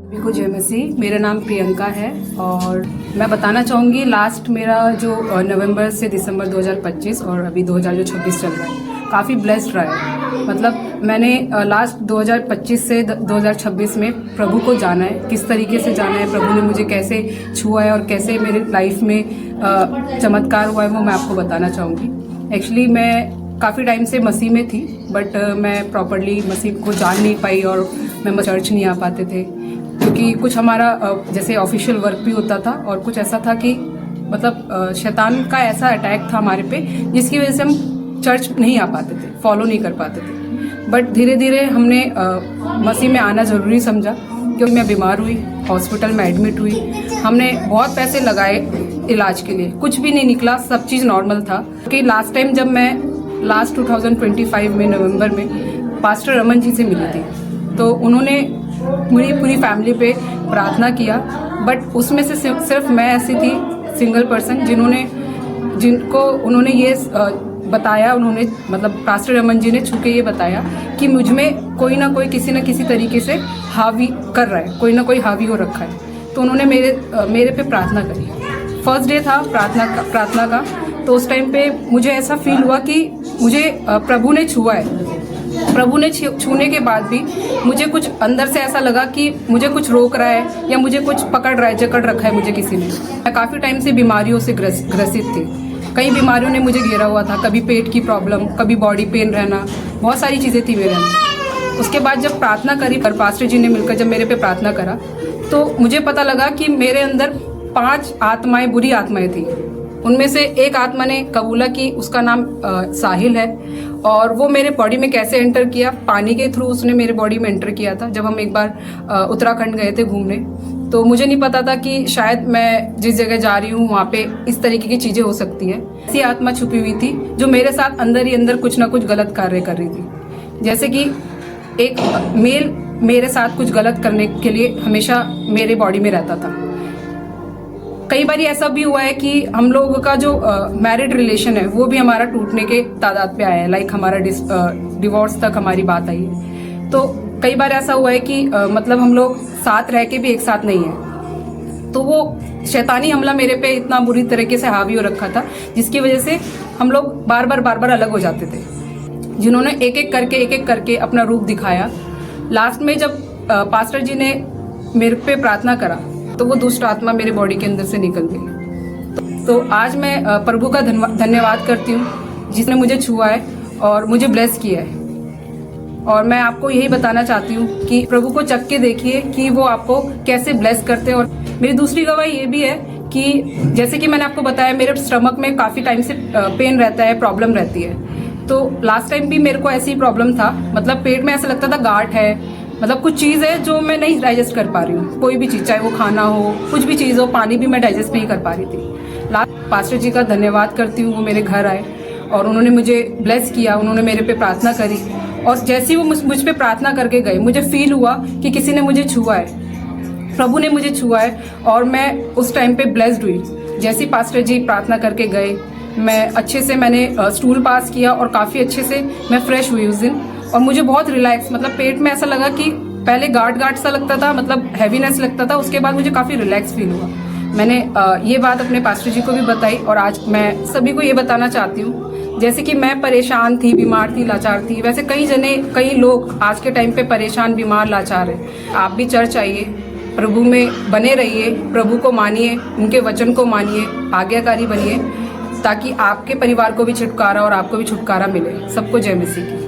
सभी को जय मसीह। मेरा नाम प्रियंका है और मैं बताना चाहूँगी लास्ट मेरा जो नवंबर से दिसंबर 2025 और अभी 2026 चल रहा है, काफ़ी ब्लेस्ड रहा है। मतलब मैंने लास्ट 2025 से 2026 में प्रभु को जाना है, किस तरीके से जाना है, प्रभु ने मुझे कैसे छुआ है और कैसे मेरे लाइफ में चमत्कार हुआ है, वो मैं आपको बताना चाहूँगी। एक्चुअली मैं काफ़ी टाइम से मसीह में थी, बट मैं प्रॉपरली मसीह को जान नहीं पाई और मैं चर्च नहीं आ पाते थे, क्योंकि कुछ हमारा जैसे ऑफिशियल वर्क भी होता था और कुछ ऐसा था कि मतलब शैतान का ऐसा अटैक था हमारे पे, जिसकी वजह से हम चर्च नहीं आ पाते थे, फॉलो नहीं कर पाते थे। बट धीरे धीरे हमने मसीह में आना ज़रूरी समझा, क्योंकि मैं बीमार हुई, हॉस्पिटल में एडमिट हुई। हमने बहुत पैसे लगाए इलाज के लिए, कुछ भी नहीं निकला, सब चीज़ नॉर्मल था। कि लास्ट टाइम जब मैं लास्ट 2025 में नवंबर में पास्टर रमन जी से मिली थी, तो उन्होंने मेरी पूरी फैमिली पे प्रार्थना किया। बट उसमें से सिर्फ मैं ऐसी थी सिंगल पर्सन जिनको उन्होंने ये बताया, उन्होंने मतलब पास्टर रमन जी ने छू के ये बताया कि मुझ में कोई ना कोई किसी न किसी तरीके से हावी कर रहा है, कोई ना कोई हावी हो रखा है। तो उन्होंने मेरे पे प्रार्थना करी। फर्स्ट डे था प्रार्थना का, तो उस टाइम पे मुझे ऐसा फील हुआ कि मुझे प्रभु ने छुआ है। प्रभु ने छूने के बाद भी मुझे कुछ अंदर से ऐसा लगा कि मुझे कुछ रोक रहा है या मुझे कुछ पकड़ रहा है, जकड़ रखा है मुझे किसी ने। मैं काफ़ी टाइम से बीमारियों से ग्रसित थी, कई बीमारियों ने मुझे घेरा हुआ था, कभी पेट की प्रॉब्लम, कभी बॉडी पेन रहना, बहुत सारी चीज़ें थी मेरे अंदर। उसके बाद जब प्रार्थना करी और पास्टर जी ने मिलकर जब मेरे पे प्रार्थना करा, तो मुझे पता लगा कि मेरे अंदर 5 आत्माएं, बुरी आत्माएं थी। उनमें से एक आत्मा ने कबूला कि उसका नाम साहिल है, और वो मेरे बॉडी में कैसे एंटर किया, पानी के थ्रू उसने मेरे बॉडी में एंटर किया था। जब हम एक बार उत्तराखंड गए थे घूमने, तो मुझे नहीं पता था कि शायद मैं जिस जगह जा रही हूँ वहाँ पे इस तरीके की चीज़ें हो सकती हैं। ऐसी आत्मा छुपी हुई थी जो मेरे साथ अंदर ही अंदर कुछ ना कुछ गलत कार्य कर रही थी। जैसे कि एक मेल मेरे साथ कुछ गलत करने के लिए हमेशा मेरे बॉडी में रहता था। कई बार ऐसा भी हुआ है कि हम लोगों का जो मैरिड रिलेशन है वो भी हमारा टूटने के तादाद पे आया है, लाइक हमारा डिवोर्स तक हमारी बात आई है। तो कई बार ऐसा हुआ है कि मतलब हम लोग साथ रह के भी एक साथ नहीं है। तो वो शैतानी हमला मेरे पे इतना बुरी तरीके से हावी हो रखा था, जिसकी वजह से हम लोग बार बार अलग हो जाते थे, जिन्होंने एक एक करके अपना रूप दिखाया। लास्ट में जब पास्टर जी ने मेरे पे प्रार्थना करा, तो वो दुष्ट आत्मा मेरे बॉडी के अंदर से निकल गई। तो आज मैं प्रभु का धन्यवाद करती हूँ, जिसने मुझे छुआ है और मुझे ब्लेस किया है। और मैं आपको यही बताना चाहती हूँ कि प्रभु को चख के देखिए कि वो आपको कैसे ब्लेस करते हैं। और मेरी दूसरी गवाही ये भी है कि जैसे कि मैंने आपको बताया, मेरे स्टमक में काफ़ी टाइम से पेन रहता है, प्रॉब्लम रहती है। तो लास्ट टाइम भी मेरे को ऐसी प्रॉब्लम था, मतलब पेट में ऐसा लगता था गांठ है, मतलब कुछ चीज़ है जो मैं नहीं डाइजेस्ट कर पा रही हूँ। कोई भी चीज़, चाहे वो खाना हो, कुछ भी चीज़ हो, पानी भी मैं डाइजेस्ट नहीं कर पा रही थी। लास्ट पास्टर जी का धन्यवाद करती हूँ, वो मेरे घर आए और उन्होंने मुझे ब्लेस किया, उन्होंने मेरे पे प्रार्थना करी। और जैसे ही वो मुझ पे प्रार्थना करके गए, मुझे फील हुआ कि किसी ने मुझे छुआ है, प्रभु ने मुझे छुआ है, और मैं उस टाइम पे ब्लेस्ड हुई। जैसे ही पास्टर जी प्रार्थना करके गए, मैं अच्छे से मैंने स्टूल पास किया और काफ़ी अच्छे से मैं फ्रेश हुई उस दिन। और मुझे बहुत रिलैक्स, मतलब पेट में ऐसा लगा कि पहले गाढ़ सा लगता था, मतलब हैवीनेस लगता था, उसके बाद मुझे काफ़ी रिलैक्स फील हुआ। मैंने ये बात अपने पास्टर जी को भी बताई और आज मैं सभी को ये बताना चाहती हूँ। जैसे कि मैं परेशान थी, बीमार थी, लाचार थी, वैसे कई लोग आज के टाइम पे परेशान, बीमार, लाचार हैं। आप भी चर्च आइए, प्रभु में बने रहिए, प्रभु को मानिए, उनके वचन को मानिए, आज्ञाकारी बनिए, ताकि आपके परिवार को भी छुटकारा और आपको भी छुटकारा मिले। सबको जय मसीह की।